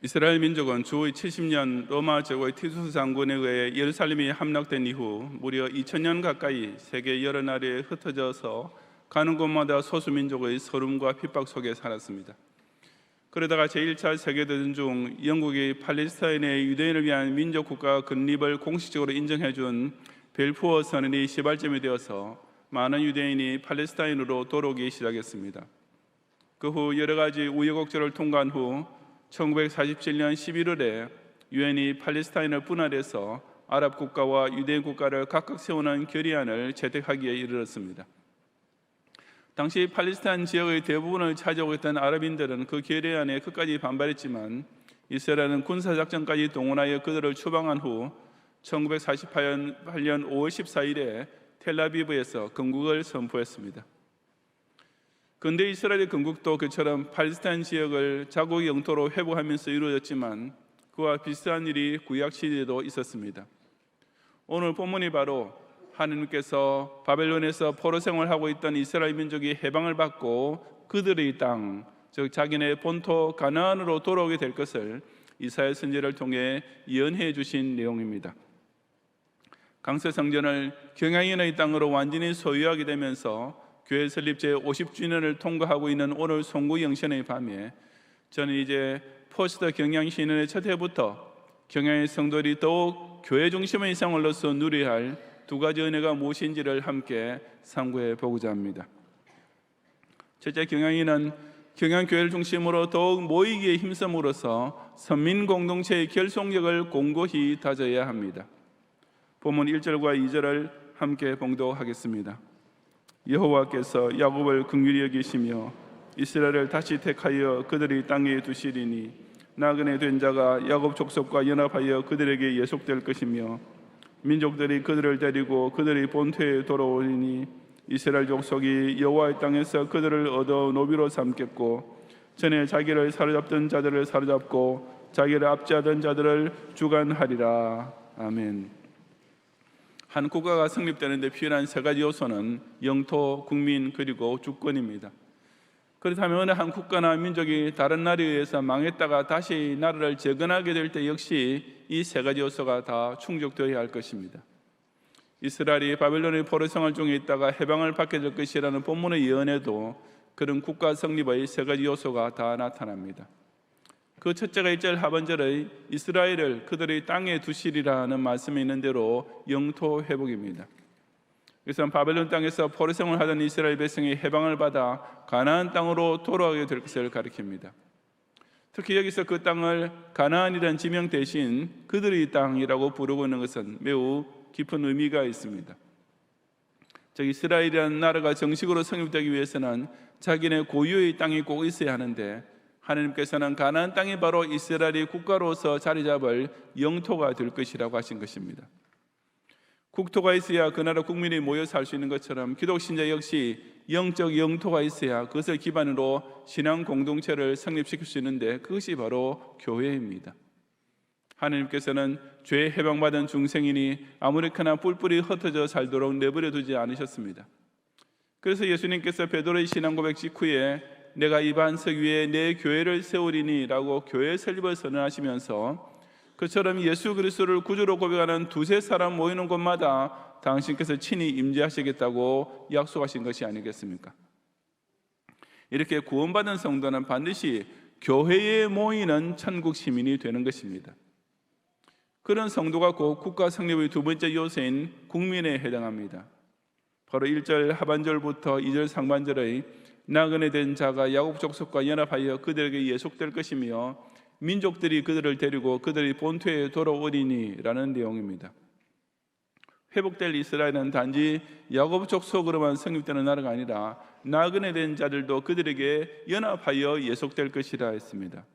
이스라엘 민족은 주의 70년 로마 제국의 티투스 장군에 의해 예루살렘이 함락된 이후 무려 2000년 가까이 세계 여러 나라에 흩어져서 가는 곳마다 소수민족의 서름과 핍박 속에 살았습니다. 그러다가 제1차 세계대전 중 영국이 팔레스타인의 유대인을 위한 민족국가 건립을 공식적으로 인정해준 벨푸어 선언이 시발점이 되어서 많은 유대인이 팔레스타인으로 돌아오기 시작했습니다. 그 후 여러 가지 우여곡절을 통과한 후 1947년 11월에 유엔이 팔레스타인을 분할해서 아랍 국가와 유대인 국가를 각각 세우는 결의안을 채택하기에 이르렀습니다. 당시 팔레스타인 지역의 대부분을 차지하고 있던 아랍인들은 그 결의안에 끝까지 반발했지만 이스라엘은 군사작전까지 동원하여 그들을 추방한 후 1948년 5월 14일에 텔아비브에서 건국을 선포했습니다. 근대 이스라엘의 건국도 그처럼 팔레스타인 지역을 자국의 영토로 회복하면서 이루어졌지만 그와 비슷한 일이 구약 시대에도 있었습니다. 오늘 본문이 바로 하느님께서 바벨론에서 포로 생활하고 있던 이스라엘 민족이 해방을 받고 그들의 땅, 즉 자기네 본토 가나안으로 돌아오게 될 것을 이사야 선지자를 통해 예언해 주신 내용입니다. 강세 성전을 경양인의 땅으로 완전히 소유하게 되면서 교회 설립 제50주년을 통과하고 있는 오늘 송구 영신의 밤에 저는 이제 포스트 경양 신년의 첫 해부터 경양의 성도들이 더욱 교회 중심의 생활로서 누려야 할 두 가지 은혜가 무엇인지를 함께 상고해 보고자 합니다. 첫째, 경양인은 경양교회를 중심으로 더욱 모이기에 힘써으로써 선민 공동체의 결속력을 공고히 다져야 합니다. 본문 1절과 2절을 함께 봉독하겠습니다. 여호와께서 야곱을 긍휼히 여기시며 이스라엘을 다시 택하여 그들의 땅에 두시리니 나그네 된 자가 야곱 족속과 연합하여 그들에게 예속될 것이며 민족들이 그들을 데리고 그들의 본토에 돌아오리니 이스라엘 족속이 여호와의 땅에서 그들을 얻어 노비로 삼겠고 전에 자기를 사로잡던 자들을 사로잡고 자기를 압제하던 자들을 주관하리라. 아멘. 한 국가가 성립되는 데 필요한 세 가지 요소는 영토, 국민, 그리고 주권입니다. 그렇다면 어느 한 국가나 민족이 다른 나라에 의해서 망했다가 다시 나라를 재건하게 될 때 역시 이 세 가지 요소가 다 충족되어야 할 것입니다. 이스라엘이 바벨론의 포로 생활 중에 있다가 해방을 받게 될 것이라는 본문의 예언에도 그런 국가 성립의 세 가지 요소가 다 나타납니다. 그 첫째가 1절 하반절의 이스라엘을 그들의 땅에 두시리라는 말씀이 있는 대로 영토 회복입니다. 그래서 바벨론 땅에서 포로 생활을 하던 이스라엘 백성이 해방을 받아 가나안 땅으로 돌아가게 될 것을 가리킵니다. 특히 여기서 그 땅을 가나안이라는 지명 대신 그들의 땅이라고 부르고 있는 것은 매우 깊은 의미가 있습니다. 즉 이스라엘이라는 나라가 정식으로 성립되기 위해서는 자기네 고유의 땅이 꼭 있어야 하는데 하나님께서는 가나안 땅이 바로 이스라엘의 국가로서 자리 잡을 영토가 될 것이라고 하신 것입니다. 국토가 있어야 그 나라 국민이 모여 살 수 있는 것처럼 기독신자 역시 영적 영토가 있어야 그것을 기반으로 신앙 공동체를 성립시킬 수 있는데 그것이 바로 교회입니다. 하나님께서는 죄 해방받은 중생인이 아무렇게나 뿔뿔이 흩어져 살도록 내버려 두지 않으셨습니다. 그래서 예수님께서 베드로의 신앙 고백 직후에 내가 이 반석 위에 내 교회를 세우리니 라고 교회 설립을 선언하시면서 그처럼 예수 그리스도를 구주로 고백하는 두세 사람 모이는 곳마다 당신께서 친히 임재하시겠다고 약속하신 것이 아니겠습니까? 이렇게 구원받은 성도는 반드시 교회에 모이는 천국 시민이 되는 것입니다. 그런 성도가 곧 국가 성립의 두 번째 요소인 국민에 해당합니다. 바로 1절 하반절부터 2절 상반절의 나그네 된 자가 야곱 족속과 연합하여 그들에게 예속될 것이며 민족들이 그들을 데리고 그들의 본토에 돌아오리니 라는 내용입니다. 회복될 이스라엘은 단지 야곱 족속으로만 성립되는 나라가 아니라 나그네 된 자들도 그들에게 연합하여 예속될 것이라 했습니다.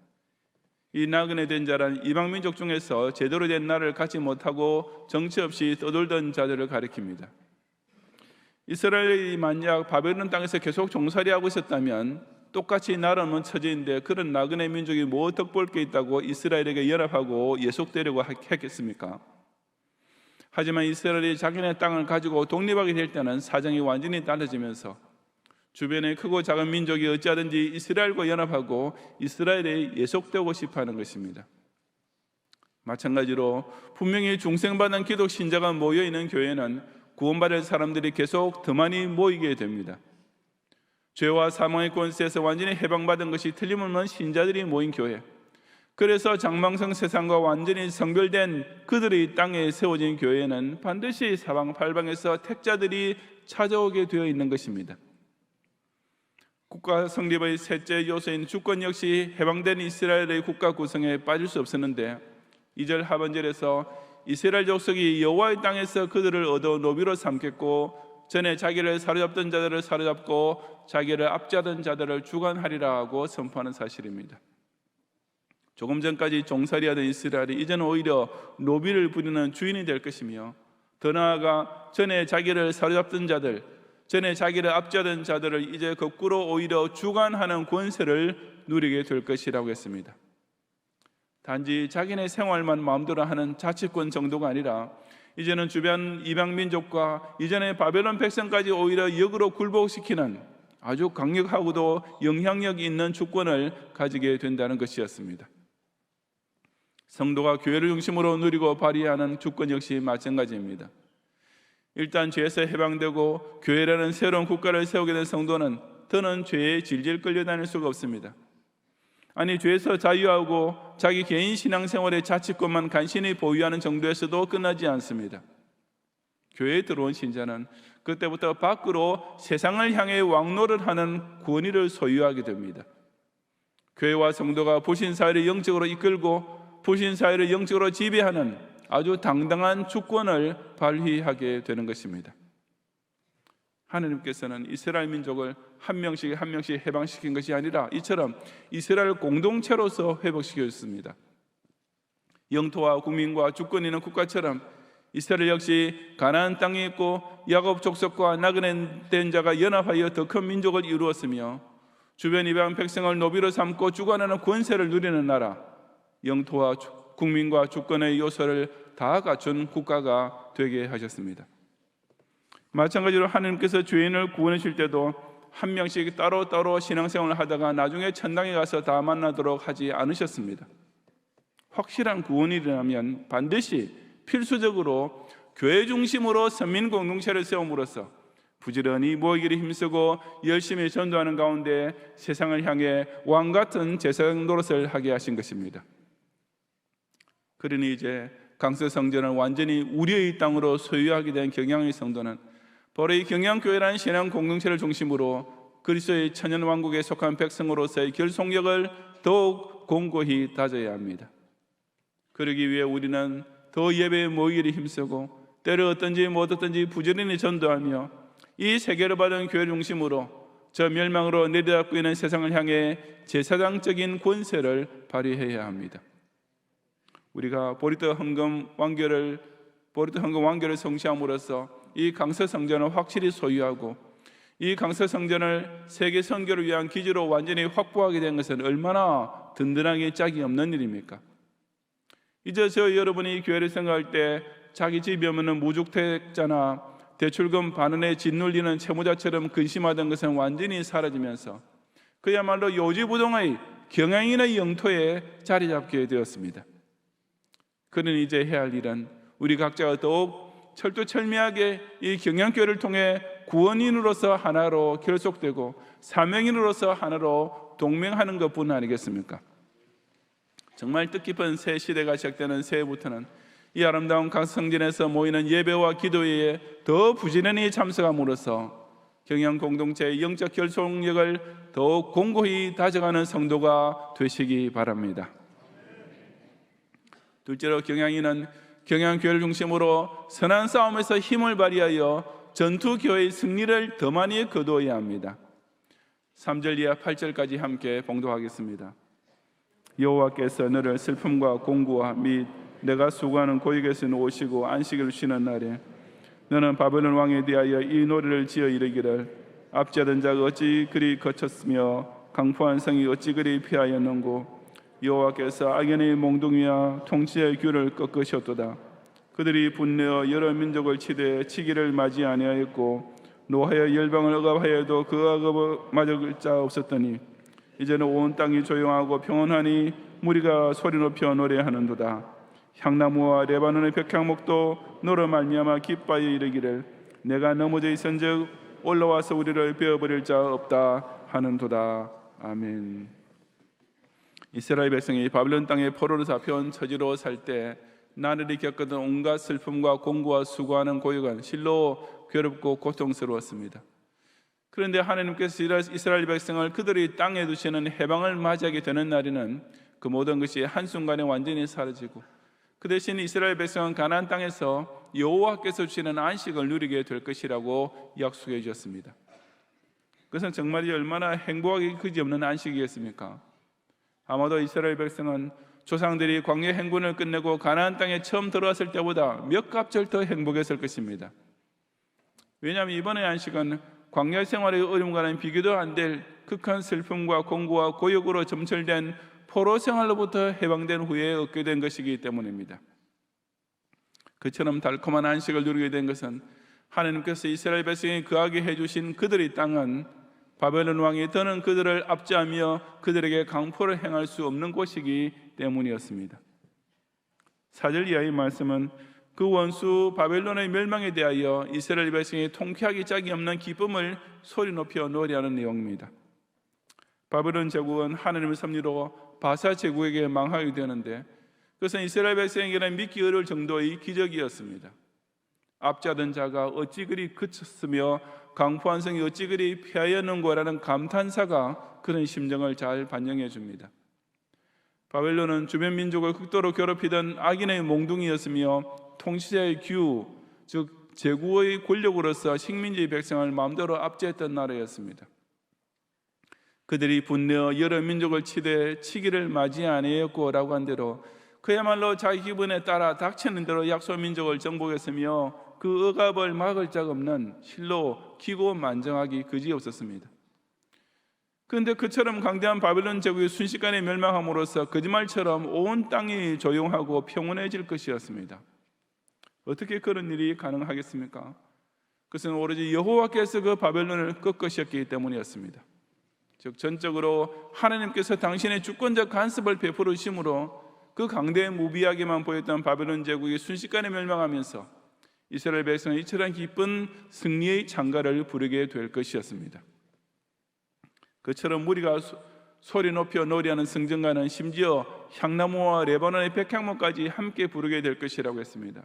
이 나그네 된 자란 이방 민족 중에서 제대로 된 나라를 갖지 못하고 정치 없이 떠돌던 자들을 가리킵니다. 이스라엘이 만약 바벨론 땅에서 계속 종살이하고 있었다면 똑같이 나라는 처지인데 그런 나그네 민족이 뭐 덕볼 게 있다고 이스라엘에게 연합하고 예속되려고 했겠습니까? 하지만 이스라엘이 자기네 땅을 가지고 독립하게 될 때는 사정이 완전히 달라지면서 주변의 크고 작은 민족이 어찌하든지 이스라엘과 연합하고 이스라엘에 예속되고 싶어하는 것입니다. 마찬가지로 분명히 중생받은 기독 신자가 모여있는 교회는 구원받을 사람들이 계속 더 많이 모이게 됩니다. 죄와 사망의 권세에서 완전히 해방받은 것이 틀림없는 신자들이 모인 교회, 그래서 장망성 세상과 완전히 성별된 그들의 땅에 세워진 교회는 반드시 사방팔방에서 택자들이 찾아오게 되어 있는 것입니다. 국가 성립의 셋째 요소인 주권 역시 해방된 이스라엘의 국가 구성에 빠질 수 없었는데 2절 하반절에서 이스라엘 족속이 여호와의 땅에서 그들을 얻어 노비로 삼겠고 전에 자기를 사로잡던 자들을 사로잡고 자기를 압제하던 자들을 주관하리라 하고 선포하는 사실입니다. 조금 전까지 종살이하던 이스라엘이 이제는 오히려 노비를 부리는 주인이 될 것이며, 더 나아가 전에 자기를 사로잡던 자들, 전에 자기를 압제하던 자들을 이제 거꾸로 오히려 주관하는 권세를 누리게 될 것이라고 했습니다. 단지 자기네 생활만 마음대로 하는 자치권 정도가 아니라 이제는 주변 이방 민족과 이전의 바벨론 백성까지 오히려 역으로 굴복시키는 아주 강력하고도 영향력이 있는 주권을 가지게 된다는 것이었습니다. 성도가 교회를 중심으로 누리고 발휘하는 주권 역시 마찬가지입니다. 일단 죄에서 해방되고 교회라는 새로운 국가를 세우게 된 성도는 더는 죄에 질질 끌려다닐 수가 없습니다. 아니, 죄에서 자유하고 자기 개인 신앙생활의 자치권만 간신히 보유하는 정도에서도 끝나지 않습니다. 교회에 들어온 신자는 그때부터 밖으로 세상을 향해 왕노를 하는 권위를 소유하게 됩니다. 교회와 성도가 부신사회를 영적으로 이끌고 부신사회를 영적으로 지배하는 아주 당당한 주권을 발휘하게 되는 것입니다. 하나님께서는 이스라엘 민족을 한 명씩 한 명씩 해방시킨 것이 아니라 이처럼 이스라엘 공동체로서 회복시켰습니다. 영토와 국민과 주권이 있는 국가처럼 이스라엘 역시 가나안 땅에 있고 야곱 족속과 나그네된 자가 연합하여 더 큰 민족을 이루었으며 주변 이방 백성을 노비로 삼고 주관하는 권세를 누리는 나라, 영토와 국민과 주권의 요소를 다 갖춘 국가가 되게 하셨습니다. 마찬가지로 하나님께서 죄인을 구원하실 때도 한 명씩 따로따로 신앙생활을 하다가 나중에 천당에 가서 다 만나도록 하지 않으셨습니다. 확실한 구원이 일어나면 반드시 필수적으로 교회 중심으로 선민 공동체를 세움으로써 부지런히 모이기를 힘쓰고 열심히 전도하는 가운데 세상을 향해 왕같은 제사장 노릇을 하게 하신 것입니다. 그러니 이제 강서 성전을 완전히 우리의 땅으로 소유하게 된 경양의 성도는 바로 이 경양교회라는 신앙 공동체를 중심으로 그리스도의 천년 왕국에 속한 백성으로서의 결속력을 더욱 공고히 다져야 합니다. 그러기 위해 우리는 더 예배에 모이기를 힘쓰고 때를 어떤지 못 어떤지 부지런히 전도하며 이 세계를 받은 교회 중심으로 저 멸망으로 내려앉고 있는 세상을 향해 제사장적인 권세를 발휘해야 합니다. 우리가 보리토 헌금 완결을 성취함으로써 이 강서 성전을 확실히 소유하고 이 강서 성전을 세계 선교를 위한 기지로 완전히 확보하게 된 것은 얼마나 든든하게 짝이 없는 일입니까? 이제 저 여러분이 교회를 생각할 때 자기 집이 없는 무주택자나 대출금 반원에 짓눌리는 채무자처럼 근심하던 것은 완전히 사라지면서 그야말로 요지부동의 경양인의 영토에 자리 잡게 되었습니다. 그는 이제 해야 할 일은 우리 각자가 더욱 철두철미하게 이 경양교회를 통해 구원인으로서 하나로 결속되고 사명인으로서 하나로 동맹하는 것뿐 아니겠습니까? 정말 뜻깊은 새 시대가 시작되는 새해부터는 이 아름다운 강성전에서 모이는 예배와 기도회에 더 부지런히 참석함으로써 경양 공동체의 영적 결속력을 더욱 공고히 다져가는 성도가 되시기 바랍니다. 둘째로 경양인은 경양교회를 중심으로 선한 싸움에서 힘을 발휘하여 전투교회의 승리를 더 많이 거두어야 합니다. 3절 이하 8절까지 함께 봉독하겠습니다. 여호와께서 너를 슬픔과 공고와 및 내가 수고하는 고역에서 놓으시고 안식을 쉬는 날에 너는 바벨론 왕에 대하여 이 노래를 지어 이르기를 압제하던 자가 어찌 그리 거쳤으며 강포한 성이 어찌 그리 피하였는고 여호와께서 악인의 몽둥이와 통치의 귤을 꺾으셨도다. 그들이 분내어 여러 민족을 치되 치기를 맞이 아니하였고 노하여 열방을 억압하여도 그 억압을 막을 자 없었더니 이제는 온 땅이 조용하고 평온하니 무리가 소리 높여 노래하는도다. 향나무와 레바논의 백향목도 너로 말미암아 기뻐하여 이르기를 내가 넘어져 있은즉 올라와서 우리를 베어버릴 자 없다 하는도다. 아멘. 이스라엘 백성이 바벨론 땅에 포로로 잡혀온 처지로 살 때 나날이 겪었던 온갖 슬픔과 공고와 수고하는 고역은 실로 괴롭고 고통스러웠습니다. 그런데 하나님께서 이스라엘 백성을 그들의 땅에 두시는 해방을 맞이하게 되는 날에는 그 모든 것이 한순간에 완전히 사라지고 그 대신 이스라엘 백성은 가나안 땅에서 여호와께서 주시는 안식을 누리게 될 것이라고 약속해 주셨습니다. 그것은 정말 얼마나 행복하기 그지없는 안식이겠습니까? 아마도 이스라엘 백성은 조상들이 광야 행군을 끝내고 가나안 땅에 처음 들어왔을 때보다 몇 갑절 더 행복했을 것입니다. 왜냐하면 이번의 안식은 광야 생활의 어려움과는 비교도 안 될 극한 슬픔과 공고와 고역으로 점철된 포로 생활로부터 해방된 후에 얻게 된 것이기 때문입니다. 그처럼 달콤한 안식을 누리게 된 것은 하나님께서 이스라엘 백성이 거하게 해주신 그들의 땅은 바벨론 왕이 더는 그들을 압제하며 그들에게 강포를 행할 수 없는 곳이기 때문이었습니다. 4절 이하의 말씀은 그 원수 바벨론의 멸망에 대하여 이스라엘 백성이 통쾌하기 짝이 없는 기쁨을 소리 높여 노래하는 내용입니다. 바벨론 제국은 하나님의 섭리로 바사 제국에게 망하게 되는데 그것은 이스라엘 백성에게는 믿기 어려울 정도의 기적이었습니다. 압제하던 자가 어찌 그리 그쳤으며 강포한 성이 어찌 그리 패하였는고라는 감탄사가 그런 심정을 잘 반영해 줍니다. 바벨론은 주변 민족을 극도로 괴롭히던 악인의 몽둥이였으며 통치자의 규, 즉 제국의 권력으로서 식민지 백성을 마음대로 압제했던 나라였습니다. 그들이 분내어 여러 민족을 치되 치기를 맞이 아니하였고 라고 한 대로 그야말로 자기 기분에 따라 닥치는 대로 약소 민족을 정복했으며 그 억압을 막을 자가 없는 실로 기고만장하기 그지없었습니다. 그런데 그처럼 강대한 바벨론 제국이 순식간에 멸망함으로써 거짓말처럼 온 땅이 조용하고 평온해질 것이었습니다. 어떻게 그런 일이 가능하겠습니까? 그것은 오로지 여호와께서 그 바벨론을 꺾으셨기 때문이었습니다. 즉 전적으로 하나님께서 당신의 주권적 간섭을 베풀어 주심으로 그 강대 무비하게만 보였던 바벨론 제국이 순식간에 멸망하면서 이스라엘 백성은 이처럼 기쁜 승리의 창가를 부르게 될 것이었습니다. 그처럼 무리가 소리 높여 노래하는 성전가는 심지어 향나무와 레바논의 백향목까지 함께 부르게 될 것이라고 했습니다.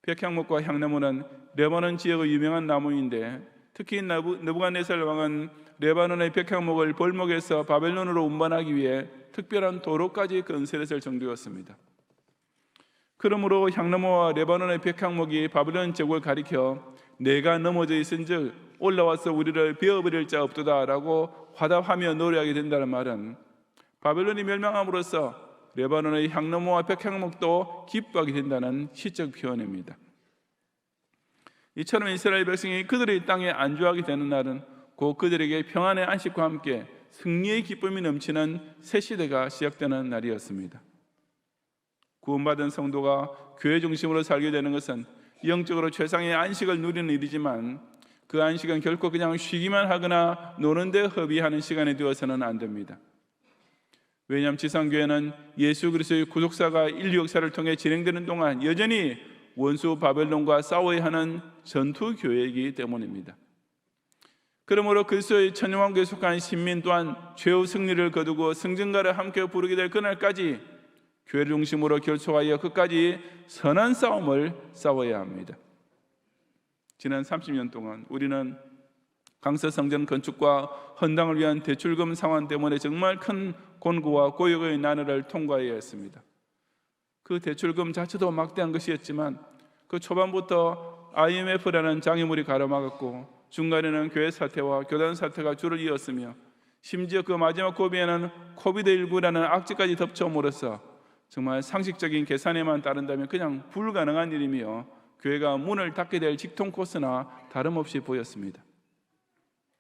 백향목과 향나무는 레바논 지역의 유명한 나무인데 특히 느부갓네살 왕은 레바논의 백향목을 벌목에서 바벨론으로 운반하기 위해 특별한 도로까지 건설했을 정도였습니다. 그러므로 향나무와 레바논의 백향목이 바벨론 제국을 가리켜 내가 넘어져 있은즉 올라와서 우리를 베어버릴 자 없도다 라고 화답하며 노래하게 된다는 말은 바벨론이 멸망함으로써 레바논의 향나무와 백향목도 기뻐하게 된다는 시적 표현입니다. 이처럼 이스라엘 백성이 그들의 땅에 안주하게 되는 날은 곧 그들에게 평안의 안식과 함께 승리의 기쁨이 넘치는 새 시대가 시작되는 날이었습니다. 구원받은 성도가 교회 중심으로 살게 되는 것은 영적으로 최상의 안식을 누리는 일이지만 그 안식은 결코 그냥 쉬기만 하거나 노는 데 허비하는 시간이 되어서는 안 됩니다. 왜냐하면 지상교회는 예수 그리스도의 구속사가 인류 역사를 통해 진행되는 동안 여전히 원수 바벨론과 싸워야 하는 전투교회이기 때문입니다. 그러므로 그리스도의 천년왕국에 속한 신민 또한 최후 승리를 거두고 승전가를 함께 부르게 될 그날까지 교회를 중심으로 결속하여 끝까지 선한 싸움을 싸워야 합니다. 지난 30년 동안 우리는 강서성전 건축과 헌당을 위한 대출금 상환 때문에 정말 큰 곤고와 고역의 나날을 통과해야 했습니다. 그 대출금 자체도 막대한 것이었지만 그 초반부터 IMF라는 장애물이 가로막았고 중간에는 교회 사태와 교단 사태가 줄을 이었으며 심지어 그 마지막 고비에는 코비드19라는 악재까지 덮쳐옴으로써 정말 상식적인 계산에만 따른다면 그냥 불가능한 일이며 교회가 문을 닫게 될 직통 코스나 다름없이 보였습니다.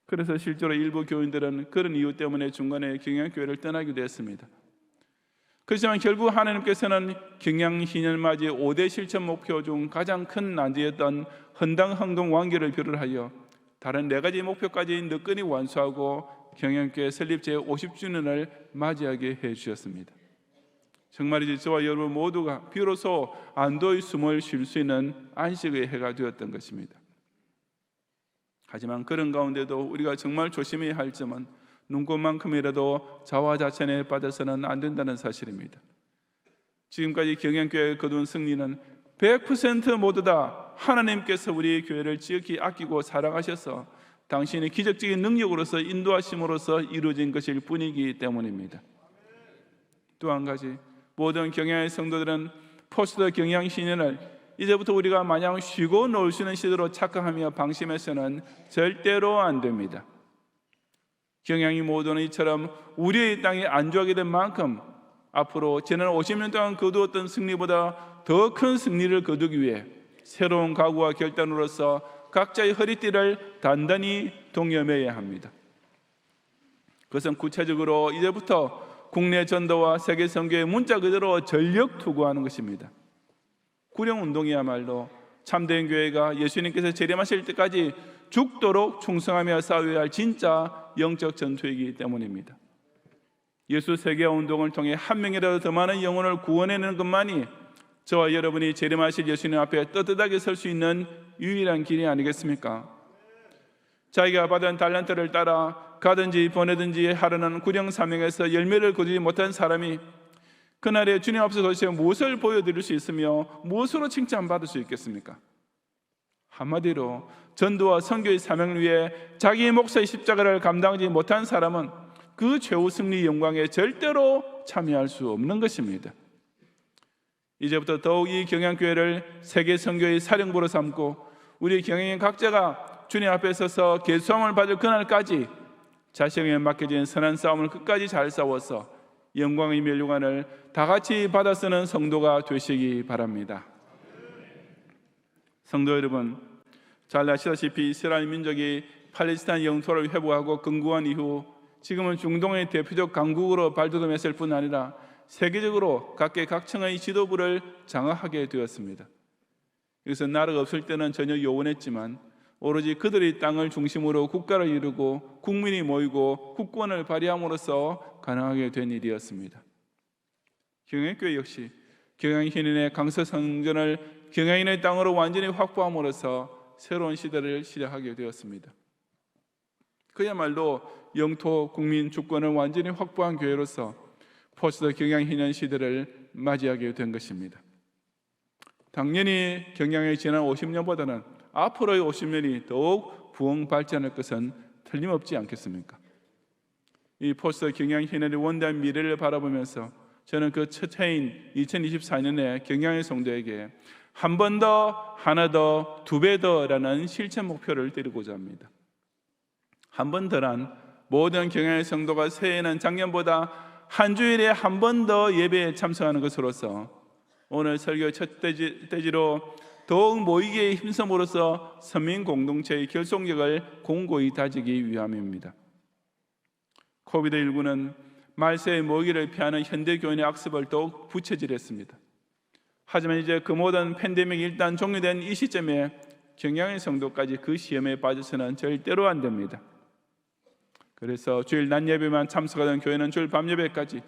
그래서 실제로 일부 교인들은 그런 이유 때문에 중간에 경영교회를 떠나기도 했습니다. 그렇지만 결국 하나님께서는 경양신년 맞이 5대 실천 목표 중 가장 큰 난제였던 헌당항동 완결을 비롯하여 다른 4가지 목표까지 늦건이 완수하고 경양교회 설립 제50주년을 맞이하게 해주셨습니다. 정말이지 저와 여러분 모두가 비로소 안도의 숨을 쉴 수 있는 안식의 해가 되었던 것입니다. 하지만 그런 가운데도 우리가 정말 조심해야 할 점은 눈꽃만큼이라도 자화자찬에 빠져서는 안 된다는 사실입니다. 지금까지 경양교회가 거둔 승리는 100% 모두 다 하나님께서 우리 교회를 지극히 아끼고 사랑하셔서 당신의 기적적인 능력으로서 인도하심으로써 이루어진 것일 뿐이기 때문입니다. 또 한 가지, 모든 경양의 성도들은 포스트 경양신년을 이제부터 우리가 마냥 쉬고 놀 수 있는 시대로 착각하며 방심해서는 절대로 안 됩니다. 경양이 모두는 이처럼 우리의 땅이 안주하게 된 만큼 앞으로 지난 50년 동안 거두었던 승리보다 더 큰 승리를 거두기 위해 새로운 각오와 결단으로서 각자의 허리띠를 단단히 동여매야 합니다. 그것은 구체적으로 이제부터 국내 전도와 세계 선교의 문자 그대로 전력 투구하는 것입니다. 구령운동이야말로 참된 교회가 예수님께서 재림하실 때까지 죽도록 충성하며 싸워야 할 진짜 영적 전투이기 때문입니다. 예수 세계화 운동을 통해 한 명이라도 더 많은 영혼을 구원해내는 것만이 저와 여러분이 재림하실 예수님 앞에 떳떳하게 설 수 있는 유일한 길이 아니겠습니까? 자기가 받은 달란트를 따라 가든지 보내든지 하려는 구령 사명에서 열매를 거두지 못한 사람이 그날에 주님 앞에서 도대체 무엇을 보여드릴 수 있으며 무엇으로 칭찬받을 수 있겠습니까? 한마디로 전도와 선교의 사명을 위해 자기의 몫의 십자가를 감당하지 못한 사람은 그 최후 승리 영광에 절대로 참여할 수 없는 것입니다. 이제부터 더욱 이 경양교회를 세계 선교의 사령부로 삼고 우리 경양인 각자가 주님 앞에 서서 계수함을 받을 그날까지 자신에게 맡겨진 선한 싸움을 끝까지 잘 싸워서 영광의 멸류관을 다 같이 받아 쓰는 성도가 되시기 바랍니다. 성도 여러분, 잘 아시다시피 이스라엘 민족이 팔레스타인 영토를 회복하고 건국한 이후 지금은 중동의 대표적 강국으로 발돋움했을 뿐 아니라 세계적으로 각계각층의 지도부를 장악하게 되었습니다. 그래서 나라가 없을 때는 전혀 요원했지만 오로지 그들의 땅을 중심으로 국가를 이루고 국민이 모이고 국권을 발휘함으로써 가능하게 된 일이었습니다. 경양교회 역시 경양신인의 강서성전을 경양인의 땅으로 완전히 확보함으로써 새로운 시대를 시작하게 되었습니다. 그야말로 영토 국민 주권을 완전히 확보한 교회로서 포스트 경양신년 시대를 맞이하게 된 것입니다. 당연히 경양의 지난 50년보다는 앞으로의 50년이 더욱 부흥 발전할 것은 틀림없지 않겠습니까? 이 포스트 경양신년의 원대한 미래를 바라보면서 저는 그 첫 해인 2024년에 경양의 성도에게 한 번 더, 하나 더, 2배 더라는 실천 목표를 드리고자 합니다. 한 번 더란 모든 경양의 성도가 새해에는 작년보다 한 주일에 한 번 더 예배에 참석하는 것으로서 오늘 설교 첫 대지로 더욱 모이기에 힘써으로써 서민 공동체의 결속력을 공고히 다지기 위함입니다. 코비드19는 말세의 모기를 피하는 현대교인의 악습을 더욱 부채질했습니다. 하지만 이제 그 모든 팬데믹이 일단 종료된 이 시점에 경양의 성도까지 그 시험에 빠져서는 절대로 안 됩니다. 그래서 주일 낮 예배만 참석하던 교회는 주일 밤 예배까지,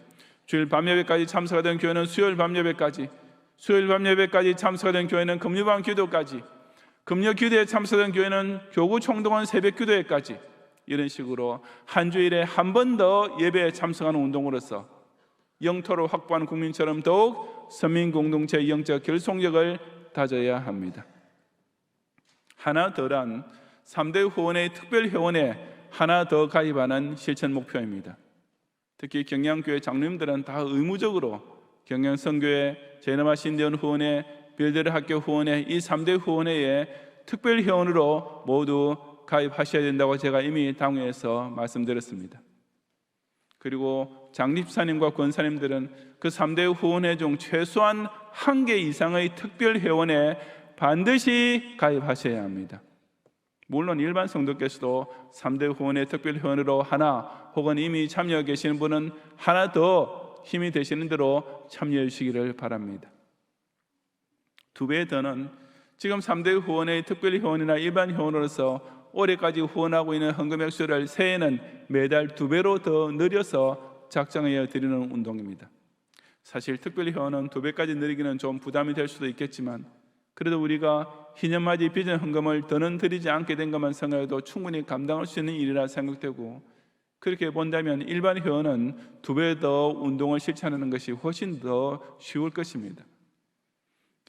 주일 밤 예배까지 참석하던 교회는 수요일 밤 예배까지, 수요일 밤 예배까지 참석하던 교회는 금요 밤 기도까지, 금요 기도에 참석하던 교회는 교구 총동원 새벽 기도회까지, 이런 식으로 한 주일에 한 번 더 예배에 참석하는 운동으로서 영토를 확보하는 국민처럼 더욱 서민 공동체의 영적 결속력을 다져야 합니다. 하나 더란 3대 후원의 특별 회원에 하나 더 가입하는 실천 목표입니다. 특히 경양교회 장로님들은 다 의무적으로 경양선교회, 제너마 신대원 후원회, 빌드레 학교 후원회, 이 3대 후원회에 특별 회원으로 모두 가입하셔야 된다고 제가 이미 당회에서 말씀드렸습니다. 그리고 장립사님과 권사님들은 그 3대 후원회 중 최소한 1개 이상의 특별 회원에 반드시 가입하셔야 합니다. 물론 일반 성도께서도 3대 후원의 특별 회원으로 하나 혹은 이미 참여해 계시는 분은 하나 더 힘이 되시는 대로 참여해 주시기를 바랍니다. 2배 더는 지금 3대 후원의 특별 후원이나 일반 후원으로서 올해까지 후원하고 있는 헌금 액수를 새해에는 매달 2배로 더 늘려서 작정하여 드리는 운동입니다. 사실 특별 후원은 2배까지 늘리기는 좀 부담이 될 수도 있겠지만 그래도 우리가 희년맞이 빚은 헌금을 더는 드리지 않게 된 것만 생각해도 충분히 감당할 수 있는 일이라 생각되고, 그렇게 본다면 일반 회원은 2배 더 운동을 실천하는 것이 훨씬 더 쉬울 것입니다.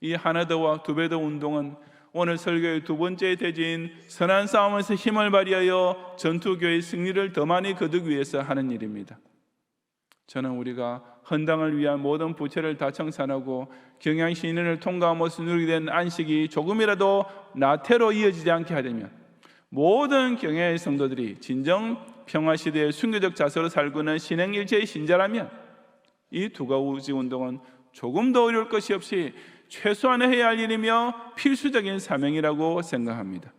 이 하나 더와 2배 더 운동은 오늘 설교의 2번째 대지인 선한 싸움에서 힘을 발휘하여 전투교회의 승리를 더 많이 거두기 위해서 하는 일입니다. 저는 우리가 헌당을 위한 모든 부채를 다 청산하고 경양 시인을 통과함으로써 누리게 된 안식이 조금이라도 나태로 이어지지 않게 하려면, 모든 경야의 성도들이 진정 평화시대의 순교적 자세로 살고 있는 신행일체의 신자라면 이 2가지 운동은 조금 더 어려울 것이 없이 최소한 해야 할 일이며 필수적인 사명이라고 생각합니다.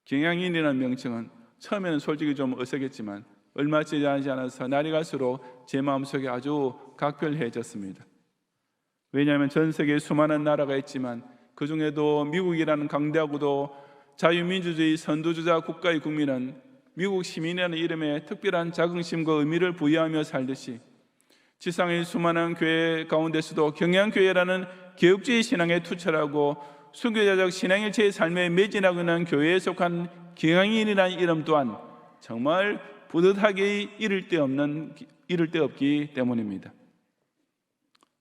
경양인이라는 명칭은 처음에는 솔직히 좀 어색했지만 얼마 지나지 않아서 날이 갈수록 제 마음속에 아주 각별해졌습니다. 왜냐하면 전 세계에 수많은 나라가 있지만 그 중에도 미국이라는 강대하고도 자유민주주의 선두주자 국가의 국민은 미국 시민이라는 이름에 특별한 자긍심과 의미를 부여하며 살듯이 지상의 수많은 교회 가운데서도 경양교회라는 개혁주의 신앙에 투철하고 순교자적 신앙일체의 삶에 매진하고 있는 교회에 속한 경양인이라는 이름 또한 정말 뿌듯하게 이를 데 없기 때문입니다.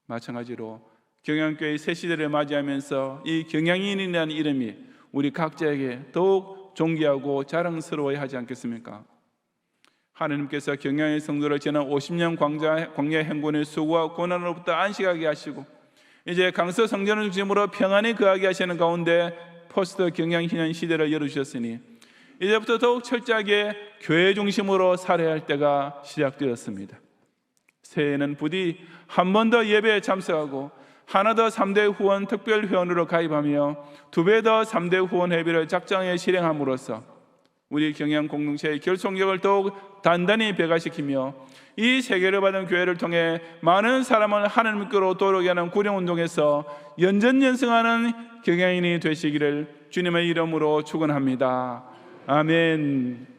마찬가지로 경양교회 새 시대를 맞이하면서 이 경양인이라는 이름이 우리 각자에게 더욱 존귀하고 자랑스러워야 하지 않겠습니까? 하나님께서 경양의 성도를 지난 50년 광야 행군의 수고와 고난으로부터 안식하게 하시고 이제 강서 성전을 중심으로 평안히 거하게 하시는 가운데 포스트 경양 희년 시대를 열어주셨으니 이제부터 더욱 철저하게 교회 중심으로 살아야 할 때가 시작되었습니다. 새해에는 부디 한 번 더 예배에 참석하고 하나 더 3대 후원 특별 회원으로 가입하며 2배 더 3대 후원 회비를 작정해 실행함으로써 우리 경양 공동체의 결속력을 더욱 단단히 배가시키며 이 세계를 받은 교회를 통해 많은 사람을 하나님께로 돌아오게 하는 구령운동에서 연전연승하는 경양인이 되시기를 주님의 이름으로 축원합니다. 아멘.